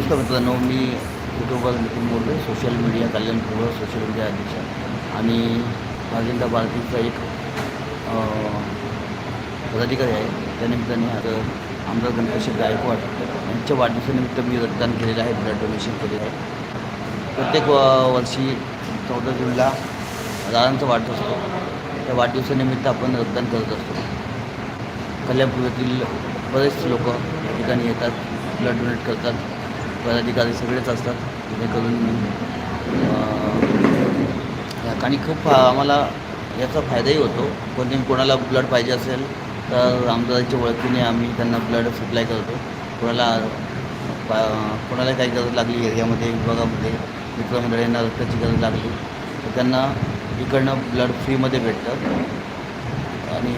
नमस्कार मित्रांनो, मी YouTuber Nitin More, social media Kalyan पूर्व सोशल मीडिया अध्यक्ष आणि भागिंदा भारतीचा एक पदाधिकारी आहे. त्यानिमित्ताने आज आमदार गणपती गायकवाड यांच्या वाढदिवसानिमित्त मी रक्तदान केलेलं आहे, ब्लड डोनेशन केलेलं आहे. प्रत्येक वर्षी 14 जूनला दादांचा वाढदिवस असतो. त्या वाढदिवसानिमित्त आपण रक्तदान करत असतो. कल्याणपूर्वेतील बरेच लोक या ठिकाणी येतात, ब्लड डोनेट करतात. पदाधिकारी सगळेच असतात, जेणेकरून आणि खूप आम्हाला याचा फायदाही होतो. कोणाला ब्लड पाहिजे असेल तर आमदारांच्या ओळखीने आम्ही त्यांना ब्लड सप्लाय करतो. कोणाला काही गरज लागली एरियामध्ये, विभागामध्ये, मित्रमंडळींना रक्ताची गरज लागली तर त्यांना इकडनं ब्लड फ्रीमध्ये भेटतं. आणि